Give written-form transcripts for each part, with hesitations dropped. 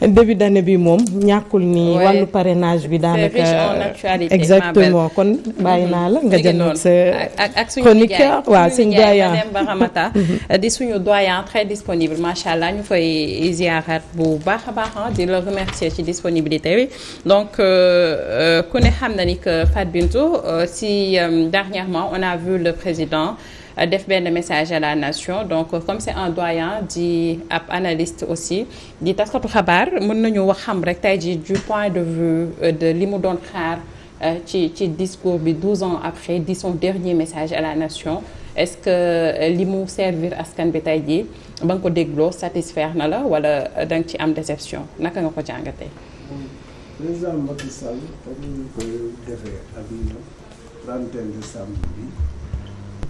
début d'année bi moom ñàkkul ni wàllu parrainage bi daanaka c'est riche en actualité. exactement kon bàyyi naa la nga jënd sa ak suñu chroniqueur waaw suñu doyen Madame Baramata di suñu doyen très disponible macha allah ñu fay ziarat bu baax a baax di la remercier ci disponibilité bi donc ku ne xam na ni que Fatou Bintou si dernièrement on a vu le président def benn message à la nation donc comme c'est un doyen di ab analyste aussi di taskatu xabaar mën nañu wax xam rek tey jii du point de vue de li mu doon xaar ci discours bi 12 ans après di son dernier message à la nation est-ce que li mu servir askan bi tey jii ba nga ko dégloo satisfaire na la wala da nga ci am déception naka nga ko jàngatee. président Macky Sall comme ni ñu koy defee ak 31 décembre bi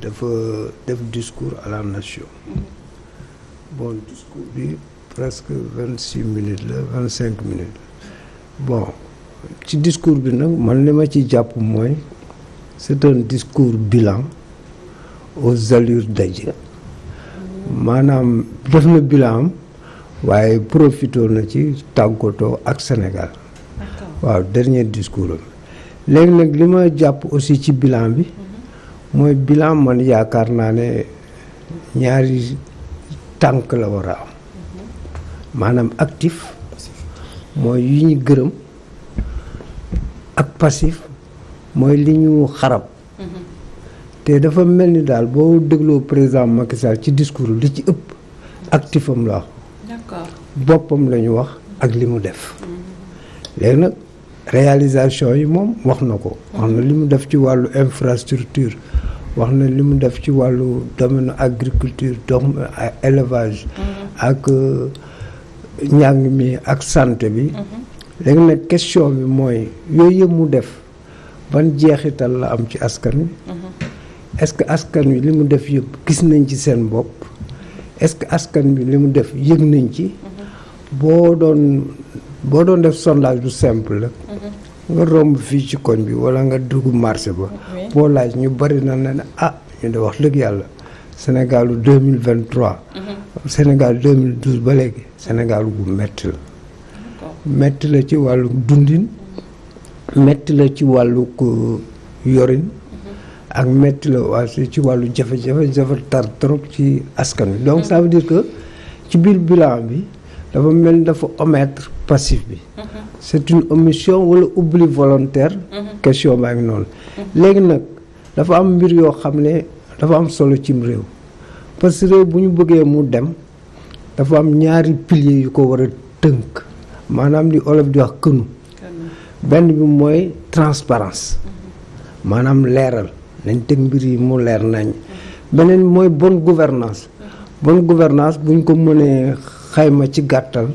dafa def discours à la nation. Bon discours bi presque 26 minutes la 25 minutes bon ci discours bi nag man li ma ci jàpp mooy c'est un discours bilan aux allures d'adieu maanaam def na bilan am waaye profité na ci tàggatoo ak Sénégal waaw dernier discours am léegi nag li ma jàpp aussi ci bilan bi mooy bilan man yaakaar naa ne ñaari tànk la war a am maanaam actif mooy yi ñu gërëm ak passif mooy li ñu xarab te dafa mel ni daal boo dégloo président Macky Sall ci discours li ci ëpp actif am la wax d'accord boppam la ñu wax ak li mu def léegi nag réalisation yi moom wax na ko wax na li mu def ci wàllu infrastructure wax na li mu def ci wàllu domaine agriculture domaine élevage ak njàng mi ak santé bi léegi nag question bi mooy yooyu yëpp mu def ban jeexital la am ci askan wi est-ce que askan wi li mu def yëpp gis nañ ci seen bopp est-ce que askan wi li mu def yëg nañ ci boo doon def sondage bu simple la nga romb fii ci koñ bi wala nga dugg marché ba boo laaj ñu bari na ne ñu de wax dëgg yàlla Sénégalu 2023 Sénégal 2012 ba léegi Sénégal gu metti la metti la ci wàllu dundin metti la ci wàllu ko yorin ak metti la aussi ci wàllu jafe-jafe dafa tar trop ci askan wi donc ça veut dire que ci biir bilan bi dafa mel ni dafa omettre passif bi c'est une omission wala oubli volontaire question baa ngi noonu léegi nag dafa am mbir yoo xam ne dafa am solo cim réew parce que réew bu ñu bëggee mu dem dafa am ñaari piliers yu ko war a tënk maanaam li olof di wax kënu benn bi mooy transparence maanaam leeral nañ teg mbir yi mu leer nañ beneen mooy bonne gouvernance buñ ko mënee xayma ci gàttal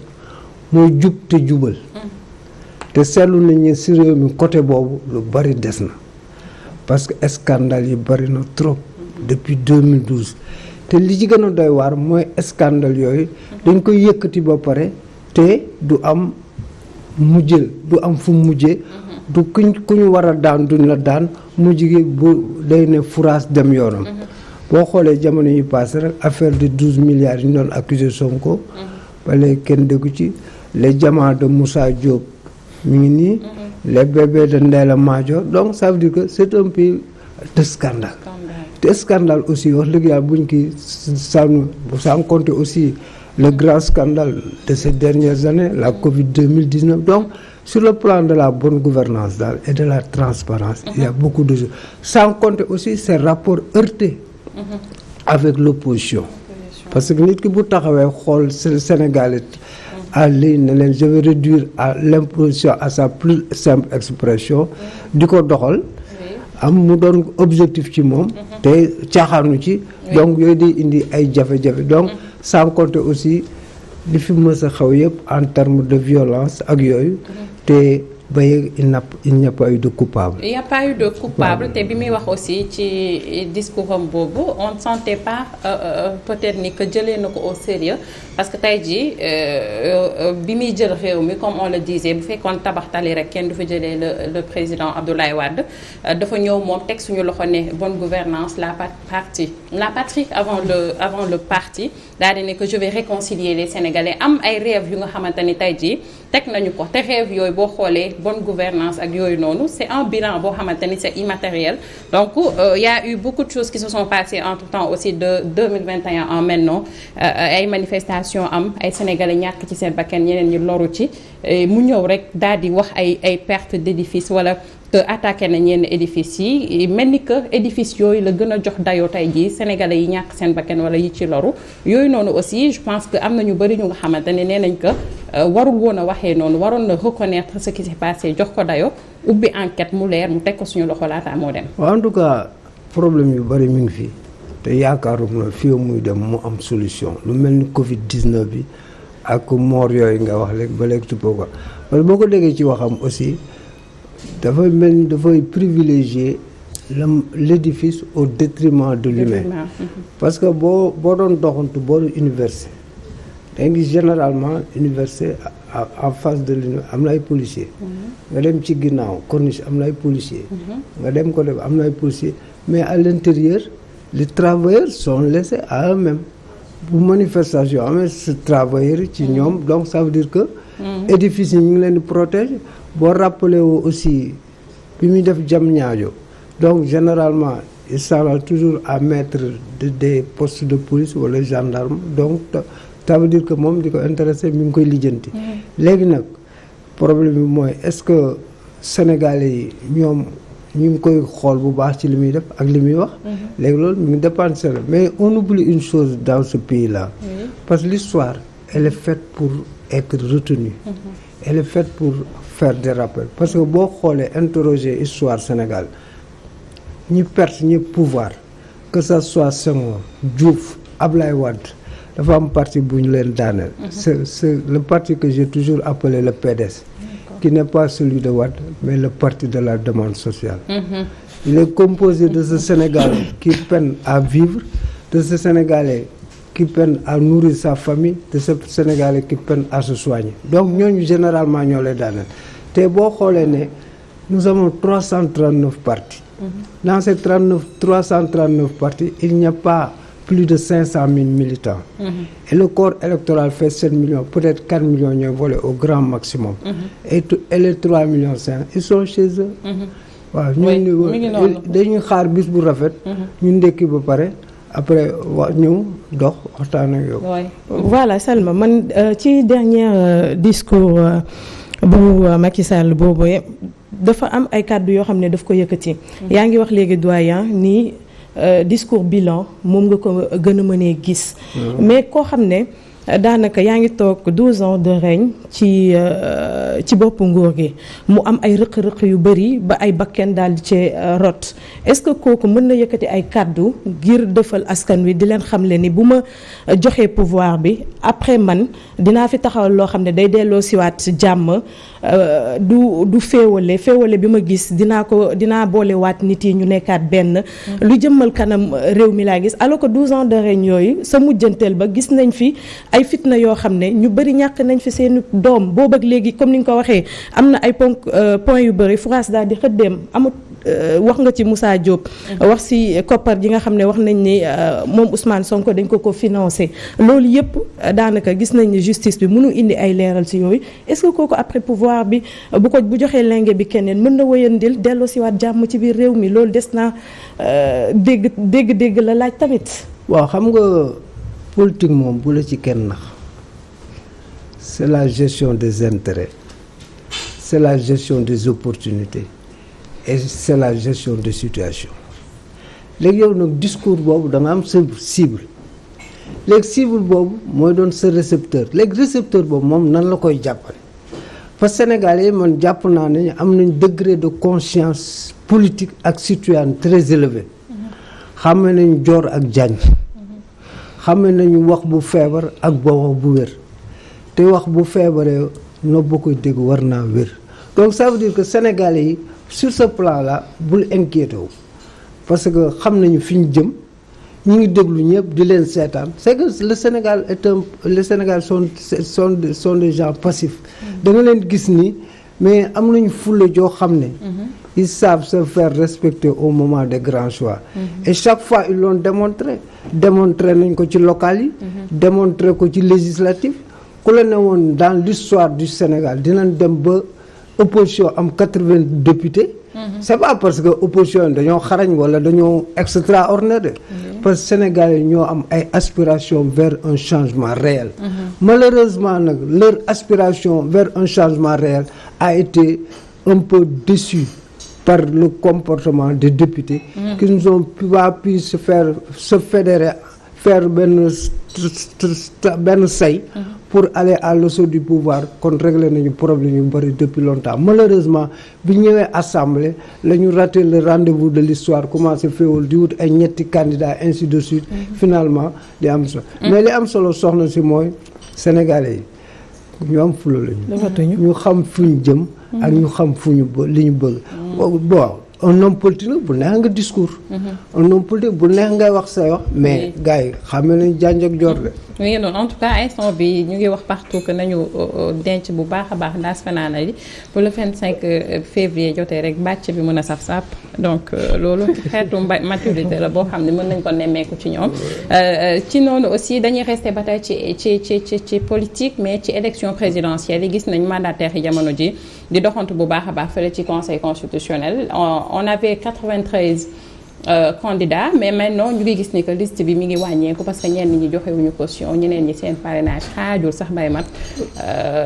mooy jub te jubal te seetlu nañ ne si réew mi côté boobu lu bari des na parce que scandale yi bari na trop depuis 2012 te li ci gën a doy waar mooy scandale yooyu dañ koy yëkkati ba pare te du am mujjël du am fu mujjee du ku ñu war a daan duñ la daan mujj gi bu day ne furaas dem yoonam boo xoolee jamono yi passé rek affaire de 12 milliards yi ñu doon accusé Sonko ba léegi kenn déggu ci les diamants de Moussa Diop mi ngi nii les bébés de Ndella Madior donc ça veut dire que c'est un pays de scandale te scandale aussi wax dëgg yàlla buñ ki sans compter aussi le grand scandale de ces dernières années la Covid 2019 donc sur le plan de la bonne gouvernance daal et de la transparence il y a beaucoup de choses sans compter aussi ces rapports heurtés avec l'opposition parce que nit ki bu taxawee xool Sénégal à léegi ne leen je vais réduire à l'imposition à sa plus simple expression di ko doxal am mu doon objectif ci moom te caaxaanu ci donc yooyu di indi ay jafe-jafe donc sans compter aussi li fi mës a xaw yëpp en termes de violence ak yooyu te ba il n'y a pas eu de coupable. Il n'y a pas eu de coupable te bi muy wax aussi ci discours am boobu on ne sentait pas peut-être ni que jëlee na ko au sérieux parce que tey jii bi muy jël réew mi comme on le disait bu fekkoon tabax tali rek kenn du fa jëlee le président Abdoulaye Wade dafa ñëw moom teg suñu loxo ne bonne gouvernance la patrie avant le parti daal di ne que je vais réconcilier les Sénégalais am ay rêves yu nga xamante ni tey jii teg nañu ko te rêves yooyu boo xoolee bonne gouvernance ak yooyu noonu c'est un bilan boo xamante ni c'est immatériel donc y a eu beaucoup de choses qui se sont passées entre temps aussi de 2021 en maintenant ay manifestations am ay sénégalais ñàkk ci seen bakkan ñeneen ñi loru ci mu ñëw rek daal di wax ay perte d'édifice wala que attaqué na ñenn édifices yi mel ni que édifices yooyu la gën a jox dayoo tey jii sénégalais yi ñàkk seen bakkan wala yi ci loru yooyu noonu aussi je pense que am na ñu bëri ñu nga xamante ne nee nañ que warul woon a waxee noonu waroon na reconnaître ce qui s'est passé jox ko dayoo ubbi enquête mu leer mu teg ko suñu loxo laata moo dem. waaw en tout cas problème yu bëri mi ngi fi te yaakaaruma fii muy dem mu am solution lu mel ni Covid 19 bi ak mort yooyu nga wax léegi ba léegi tuppoo ko parce que boo ko déggee ci waxam aussi. dafay mel ni dafay privilégier l'édifice au détriment de l'humain parce que boo doon doxantu booru université da nga gis généralement université en face de l'université am na ay policiers nga dem ci ginnaaw corniche am na ay policiers nga dem ko def am na ay policiers mais à l'intérieur les travailleurs sont laissés à eux-mêmes bu manifestation amee si travailleurs yi ci ñoom donc ça veut dire que édifices yi ñu ngi leen di protéger boo rappelé woo aussi bi muy def jam ñaajo donc généralement il s'en toujours à mettre des postes de police wala gendarme donc ça veut dire que moom di ko intéressé mi ngi koy lijjanti léegi nag problème bi mooy est-ce que sénégalais yi ñoom ñu ngi koy xool bu baax ci li muy def ak li muy wax léegi loolu mi ngi dépendre la mais on oublie une chose dans ce pays là parce que l'histoire elle est faite pour être retenue elle est faite pour faire des rappels parce que boo xoolee interroger histoire Sénégal ñi perte ñi pouvoir que ça soit Senghor Diouf Ablaye Wade dafa am parti bu ñu leen daaneel c'est le parti que j'ai toujours appelé le PDS qui n'est pas celui de Wade mais le parti de la demande sociale il est composé de ce Sénégalais qui peine à vivre de ce Sénégalais qui peine à nourrir sa famille de ce Sénégalais qui peine à se soigner donc ñooñu généralement ñoo lay daaneel te boo xoolee ne nous avons 339 partis dans ces 339 partis il n'y a pas plus de 500 000 militants et le corps électoral fait 7 millions peut-être 4 millions ñooy volé au grand maximum et les 3 millions 5 ils sont chez eux waaw ñun dañuy xaar bis bu rafet ñu ndekki ba pare après ñëw dox waxtaan ak yow. voilà Salma man ci dernier discours bu Macky Sall boobu dafa am ay kàddu yoo xam ne daf ko yëkkati. yaa ngi wax léegi doyen nii discours bilan moom nga ko gën a mënee gis. mais koo xam ne daanaka yaa ngi toog 12 ans de règne ci boppu nguur gi mu am ay rëq-rëq yu bëri ba ay bakken daal di cee rot est-ce que kooku mën na yëkkati ay kàddu ngir defal askan wi di leen xamle ni bu ma joxee pouvoir bi après man dinaa fi taxawal loo xam ne day delloo siwaat jàmm du féewale bi ma gis dinaa boolewaat nit yi ñu nekkaat benn lu jëmmal kanam réew mi laa gis alors que 12 ans de règne yooyu sa mujjanteel ba gis nañ fi ay fitna yoo xam ne ñu bëri ñàkk nañ fi seen doom boobu ak léegi comme ni nga ko waxee am na ay point yu bëri France daal di xëddeem amut wax nga ci Moussa Diop wax ci koppar ji nga xam ne wax nañ ni moom Ousmane Sonko dañ ko financé loolu yëpp daanaka gis nañ ni justice bi mënu indi ay leeral ci yooyu est-ce que kooku après pouvoir bi bu joxee lenge bi keneen mën na wëyandil delloo si waat jàmm ci biir réew mi loolu des naa dégg la laaj tamit. waaw xam nga politique moom bu la ci kenn nax c'est la gestion des intérêts c'est la gestion des opportunités et c'est la gestion des situations léegi yow nag discours boobu da nga am sa cible léegi cible boobu mooy doon sa récepteur léegi récepteur boobu moom nan la koy jàppale parce que Sénégalais yi man jàpp naa ne am nañ degré de conscience politique ak citoyenne très élevé xame nañ joor ak jaañ xame nañu wax bu feebar ak boo wax bu wér te wax bu feebaree nopp koy dégg war naa wér donc ça veut dire que Sénégalais yi sur ce plan là bul inquiété wu parce que xam nañu fi ñu jëm ñu ngi déglu ñëpp di leen seetaan c'est que le Sénégal le Sénégal sont des gens passifs da nga leen gis ni mais am nañu fulla joo xam ne ils savent se faire respecter au moment des grands choix et chaque fois ils l'ont démontré nañ ko ci local yi démontré ko ci législatif ku la ne woon dans l'histoire du Sénégal dinañ dem ba opposition am 80 députés c'est pas parce que opposition dañoo xarañ wala dañoo extraordinaire parce que Sénégal yi ñoo am ay aspirations vers un changement réel malheureusement nag leur aspiration vers un changement réel a été un peu déçue par le comportement des députés qui nous ont pas pu se fédérer faire benn say pour aller à l'assaut du pouvoir kon régler nañu problème yu bari depuis longtemps malheureusement bi ñëwee assemblée la ñu raté le rendez-vous de l'histoire commencé féewul di wut ay ñetti candidats ainsi de suite finalement li am solo mais li am solo soxna si mooy sénégalais yi ñu am fula lañu ñu xam fu ñu jëm ak ñu xam fu ñu li ñu bëgg bon un homme politique bu neex nga discours un homme politique bu neex ngay wax say wax mais gars yi xamee nañ janj ak jor de mu ngi noonu en tout cas instant bi ñu ngi wax partout que nañu denc bu baax a baax ndaas fanaana yi pour le 25 février jotee rek bàcc bi mën a saf sàpp donc loolu xeetu maturité la boo xam ne mën nañ ko nemmeeku ci ñoom ci noonu aussi dañuy rester ba tey ci politique mais ci élection présidentielle yi gis nañ mandataires yi jamono ji di doxantu bu baax a baax fële ci conseil constitutionnel on avait 93 candidats mais maintenant ñu ngi gis ni que liste bi mi ngi wàññeeku parce que ñenn ñi joxewuñu caution ñeneen ñi seen parrainage xaajul sax bay mat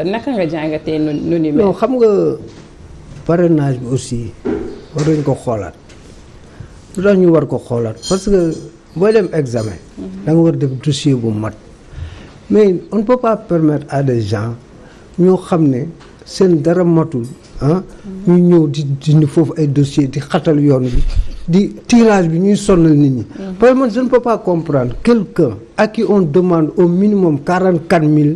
naka nga jàngatee nu ni mel. non xam nga parrainage bi aussi war nañ ko xoolaat lu tax ñu war ko xoolaat parce que booy dem examen da nga war def dossier bu mat mais on ne peut pas permettre à des gens ñoo xam ne seen dara matul ñu ñëw di dindi foofu ay dossier di xatal yoon bi di tirage bi ñuy sonal nit ñi parce que man je ne peux pas comprendre quelqu'un à qui on demande au minimum 44 000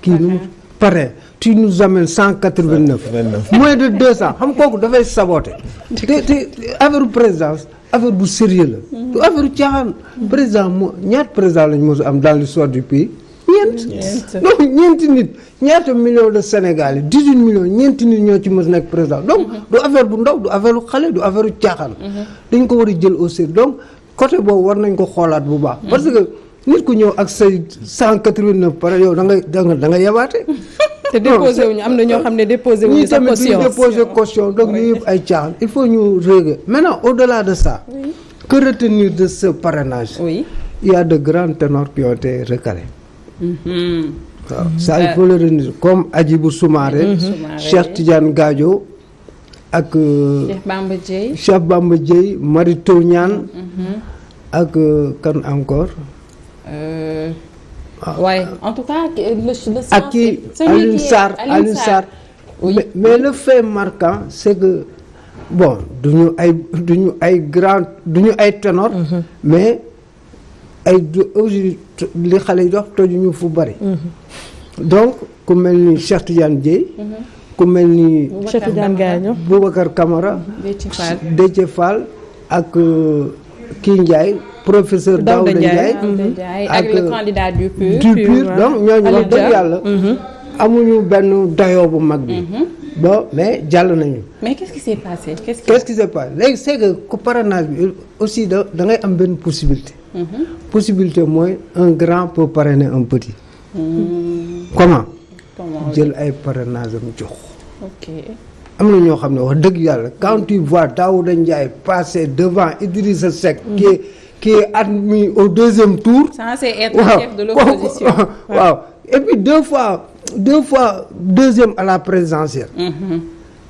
kii nu parrain tu nous amènes 189 moins de 200 xam kooku dafay saboter te affaire présidence affaire bu sérieux la du affaire caaxaan président moo ñaata président lañu mos am dans l'histoire du pays donc ñeenti nit ñaata millions de Sénégalais 18 millions ñeenti nit ñoo ci mës nekk président donc du affaire bu ndaw du affaire xale du affaire caaxaan dañ ko war a jël au sérieux donc côté boobu war nañ ko xoolaat bu baax parce que nit ku ñëw ak say 189 pare yow da nga yabaate te déposé wuñu am na ñoo xam ne déposé wuñu sa caution déposé caution donc ñu yëpp ay caaxaan il faut ñu régler maintenant au-delà de ça que retenir de ce parrainage il y a de grands ténors qui ont été recalés waaw ça il faut le retenir comme Hadjibou Soumaré Cheikh Tidiane Gadio ak Cheikh Bamba Dièye Mary Teuw Niane ak kan encore waaye en tout cas ak kii Alioune Sarr mais le fait marquant c'est que bon duñu ay grand duñu ay ténor mais ay aujourd'hui li xale yi dox tojuñu fu bari donc ku mel ni Cheikh Tidiane Dièye ku mel ni Cheikh Tidiane Gadio Boubacar Camara Déthié Fall ak kii Ndiaye professeur Daouda Ndiaye ak le candidat du PUR donc ñooñu wax dëgg yàlla amuñu benn dayoo bu mag bi bon mais jàll nañu mais qu'est-ce qui s'est passé qu'est-ce qui s'est passé léegi c'est que ku parrainage bi aussi da ngay am benn possibilité possibilité mooy un grand peut parrainer un petit comment jël ay parrainage am jox am na ñoo xam ne wax dëgg yàlla quand tu vois Daouda Ndiaye passer devant Idrissa Seck qui est admis au deuxième tour censé être chef de l'opposition waaw et puis deux fois deuxième à la présidentielle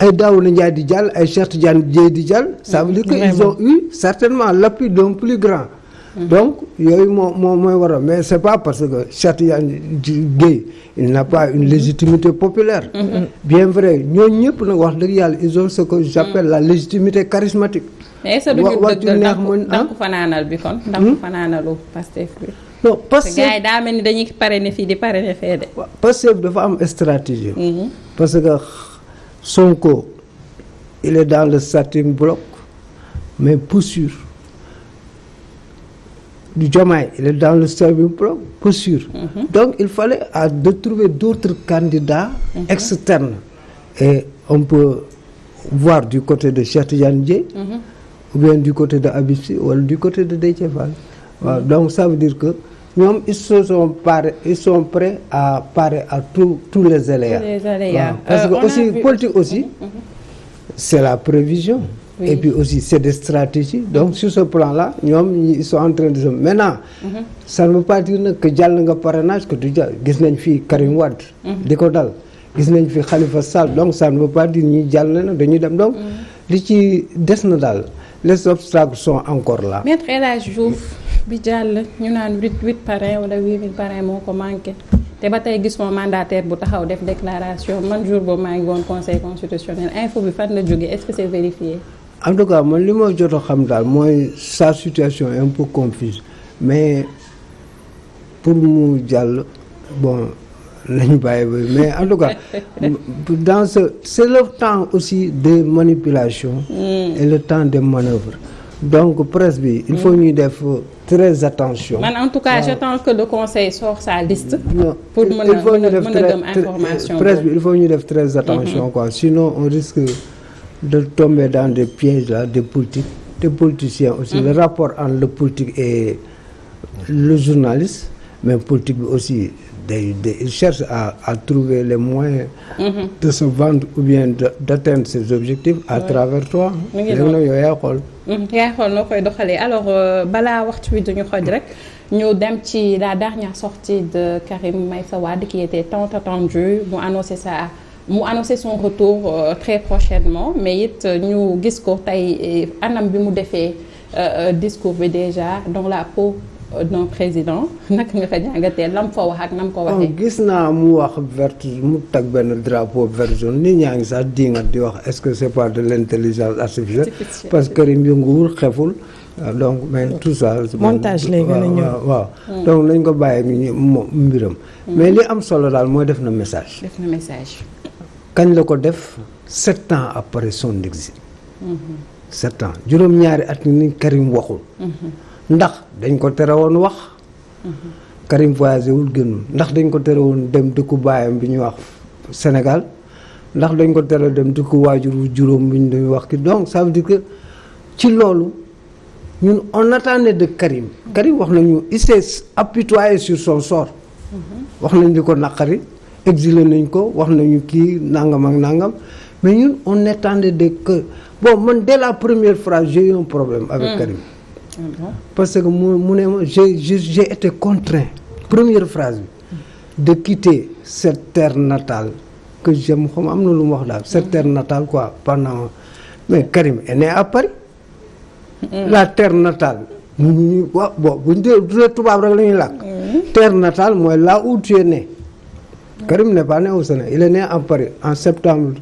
ay Daouda Ndiaye di jàll ay Cheikh Tidiane Dièye di jàll ça veut dire que ils ont eu certainement l'appui d'un plus grand donc yooyu mooy waral mais c'est pas parce que Cheikh Tidiane Dièye il n'a pas une légitimité populaire bien vrai ñooñu ñëpp nag wax dëgg yàlla ils ont ce que j'appelle la légitimité charismatique mais est-ce que duñu dëggal danku fanaanal bi kon danku fanaanalu Pastef bi non Pastef gars yi daa mel ni dañuy parrainer fii di parrainer fee de Pastef dafa am stratégie parce que Sonko il est dans le starting block mais peu sûr. Diomaye il est dans le starting block peu sûr. Donc il fallait de trouver d'autres candidats externes et on peut voir du côté de Cheikh Tidiane Dièye ou bien du côté de Habib Sy wala du côté de Déthié Fall. Waaw donc ça veut dire que ñoom ils sont prêts à parer à tous les aléas. Parce que aussi politique aussi c'est la prévision. Oui. Et puis aussi c'est des stratégies. Donc sur ce plan-là ñoom ils sont en train de se maintenant. Ça ne veut pas dire nag que jàll nga parrainage que du jàll gis nañ fi Karim Wade. di ko dal gis nañ fi Khalifa Sall donc ça ne veut pas dire ñi jàll na dañuy dem donc li ci des na daal les obstacles sont encore là. Maître El Hadji Diouf bi jàll ñu naan 8 parrain wala 8000 parrain moo ko manqué te ba tey gis moo mandataire bu taxaw def déclaration man jour boobu maa ngi woon conseil constitutionnel info bi fan la jógee est-ce que c'est vérifié. En tout cas man li ma jot a xam daal mooy sa situation est un peu confuse mais pour mu jàll bon nañu bàyyi ba mais en tout cas dans c'est le temps aussi des manipulations et le temps des manœuvres donc presse bi il faut ñuy def très attention. Man en tout cas j'attends que le conseil sort sa liste. Pour mën a gëm information presse bi il faut ñu def très attention quoi sinon on risque de tomber dans des pièges là des politiciens aussi. Le rapport entre le politique et le journaliste mais politique bi aussi il cherche à trouver les moyens de se vendre ou bien d'atteindre ses objectifs à travers toi. léegi nag yow yaa xool. yaa xool noo koy doxalee alors balaa waxtu bi duñu xoj rek ñu dem ci la dernière sortie de Karim Meïssa Wade qui était tant attendu mu annoncé son retour très prochainement mais it ñu gis ko tey anam bi mu defee discours bi déjà dans la peau d'un président naka nga ko jàngatee lam fa wax ak nam ko waxee. gis naa mu wax vert mu tag benn drapeau vert jaune nit ñaa ngi sax dinga di wax est-ce que c'est pas de l'intelligence artificielle parce que Karim yënguwul xeful donc mais tout ça. montage lay gën a ñëw waaw donc nañ ko bàyyi ñu mbiram. mais li am solo daal mooy def na message. kañ la ko def 7 ans après son exil. 7 ans juróom-ñaari at ni Karim waxul. ndax dañ ko tere woon wax. Karim voyagé wul génnul ndax dañ ko tere woon dem dëkku baayam bi ñuy wax Sénégal ndax dañ ko tere dem dëkku waajur wu juróom bi ñu doon wax ki donc ça veut dire que ci loolu ñun on attendait de Karim. Karim wax nañu il s'est apitoyé sur son sort. wax nañ di ko naqari. exilé nañ ko wax nañu kii nangam ak nangam mais ñun on attendait de que bon man dès la première phrase j'ai eu un problème avec Karim. Parce que mu ne ma j'ai été contraint première phrase bi de quitter cette terre natale que j'aime xam am na lu mu wax daal cette terre natale quoi pendant mais Karim est né à Paris. La terre natale ñu waaw bon buñ dee tubaab rek la ñuy làkk. Terre natale mooy là où tu es né. Karim n'est pas né au Sénégal il est né à Paris en septembre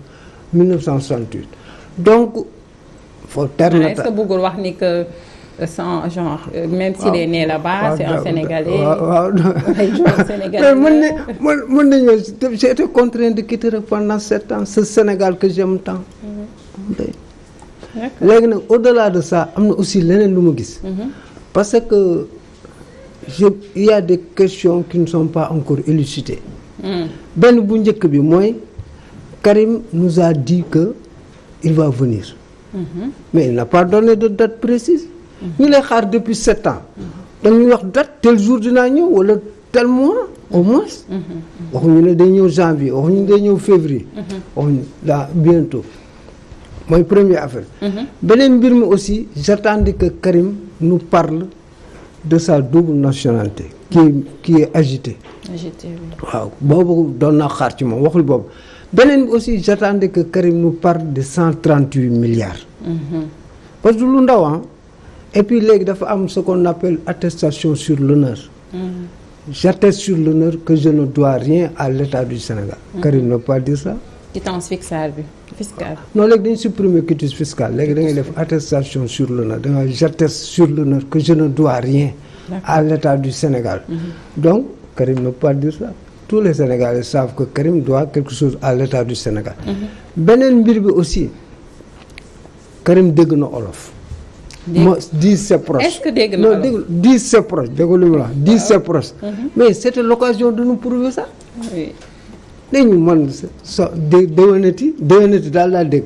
1968 donc faut terre natale. Est-ce que bëggul wax ni que sans genre même s'il est né là-bas c'est un Sénégalais. waaw Sénégalais mën nañu j'ai été contraint de quitter pendant 7 ans ce Sénégal que j'aime tant. léegi nag au-delà de ça am na aussi leneen lu ma gis. parce que il y a des questions qui ne sont pas encore élucidées. benn bu njëkk bi mooy Karim nous a dit que il va venir. mais il n'a pas donné de date précise. ñu lay xaar depuis 7 ans. dañuy wax date tel jour dinaa ñëw wala tel mois au moins. waxuñu ne day ñëw janvier waxuñu ne day ñëw février. waxuñu là bientôt mooy première affaire. beneen mbir mi aussi j'attendais que Karim nous parle de sa double nationalité. qui est agité. waaw boobu doon naa xaar ci moom waxul boobu beneen bi aussi j'attendais que Karim nous parle de 138 milliards. parce que lu ndaw et puis léegi dafa am ce qu'on appelle attestation sur l'honneur. J'atteste sur l'honneur que je ne dois rien à l'État du Sénégal. Karim ne peut pas dire ça. quittance fiscale. non léegi dañu supprimer quittance fiscale léegi da ngay def attestation sur l'honneur da nga j'atteste sur l'honneur que je ne dois rien à l'État du Sénégal. Donc Karim ne peut pas dire ça. tous les Sénégalais savent que Karim doit quelque chose à l'État du Sénégal. beneen mbir bi aussi Karim dégg na olof. moo 10 c'est proche. est-ce que dégg na olof non 10 c'est proche dégg nga lu mu wax 10 c'est proche. mais c'était l'occasion de nous prouver ça. oui. dañu man déwénati daal laa dégg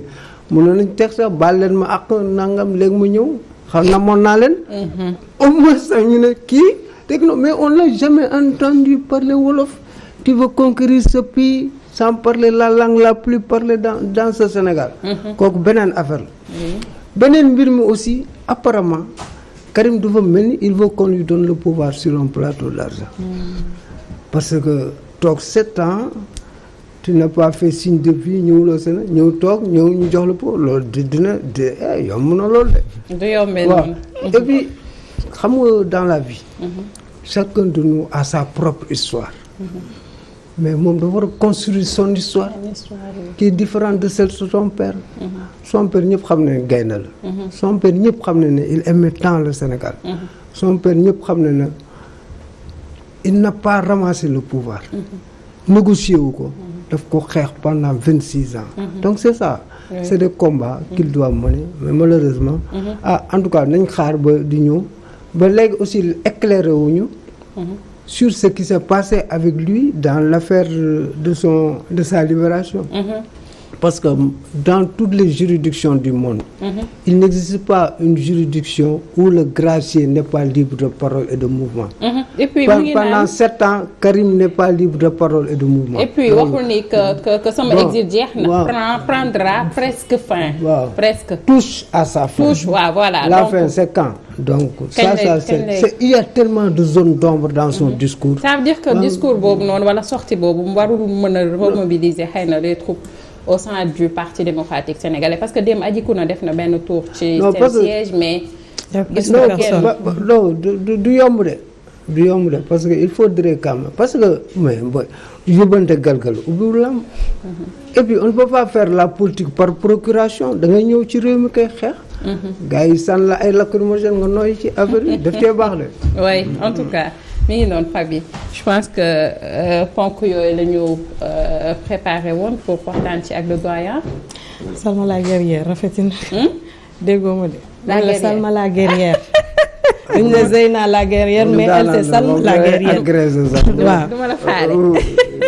mënoon nañ teg sax baal leen ma ak nangam léegi mu ñëw xam na moon naa leen. au moins sax ñu ne kii dégg na mais on l'a jamais entendu parler wolof. Tu veux conquérir ce pays sans parler la langue la plus parlée dans ce Sénégal. kooku beneen affaire la. beneen mbir mi aussi apparemment Karim dafa mel ni il veut qu'on lui donne le pouvoir sur un plateau d'argent. parce que toog 7 ans tu n'as pas fait signe de vie ñëwuloo Sénégal ñëw toog ñëw ñu jox la pouvoir loolu dina yomb na loolu de. du yombee waaw noonu. et puis xam nga dans la vie. chacun de nous a sa propre histoire. mais moom dafa war a construire son histoire. qui est différente de celle de son père. son père ñëpp xam ne gaynde la. son père ñëpp xam ne il aimait tant le Sénégal. son père ñëpp xam ne il n'a pas ramassé le pouvoir. négocié wu ko. daf ko xeex pendant 26 ans. donc c'est ça. c'est des combats qu'il doit mener mais malheureusement. en tout cas nañ xaar ba di ñëw ba léegi aussi éclairé wuñu sur ce qui s'est passé avec lui dans l'affaire de sa libération. Parce que dans toutes les juridictions du monde, il n'existe pas une juridiction où le gracié n'est pas libre de parole et de mouvement. Et puis pendant 7 ans, Karim n'est pas libre de parole et de mouvement. Et puis waxul ni que sama exil jeex na prendra presque fin. Presque. Touche à sa fin. Touche, voilà. La fin, c'est quand? Donc il y a tellement de zones d'ombre dans son discours. Ça veut dire que discours boobu noonu wala sortie boobu warul mën a remobiliser xëy na les troupes au sein du Parti démocratique sénégalais parce que dem Adjikouna def na benn tour ci seen siège mais non du yomb de parce que il faudrait quand même parce que mais yóbbante galgal ubbiwul lam et puis on ne peut pas faire la politique par procuration da ngay ñëw ci réew mi koy xeex gars yi sànn la ay lacrymogène nga nooy ci affaire yi daf cee baax de. oui en tout cas mi ngi noonu Faby je pense que ponk yooyu la ñu préparé woon pour waxtaan ci ak le doyen. Salma la guerrière rafetina. déggoo ma de. la guerrière Salma la guerrière. dañ ne Zeyna la guerrière mais elle c'est Salma la guerrière. waaw duma la faale.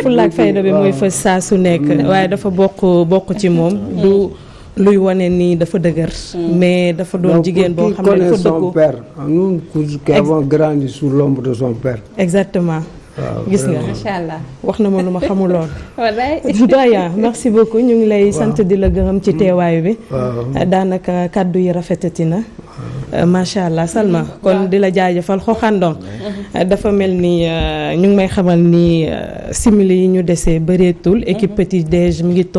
fulla ak fayda bi muy fës saa su nekk. waaye dafa bokk ci moom du. luy wane nii dafa dëgër. mais dafa doon jigéen boo xam ne dafa dëggu. son père nous qui avons grandi sous l'ombre de son père. exactement. gis nga macha allah wax na ma lu ma xamuloon. wallaay. doyen merci beaucoup ñu ngi lay sant di la gërëm ci teewaayu bi. daanaka kàddu yi rafetati na. macha allah Salma kon di la jaajëfal xooxandong dafa mel ni ñu ngi may xamal ni simili yi ñu desee bëreetul équipe petit déj mi ngi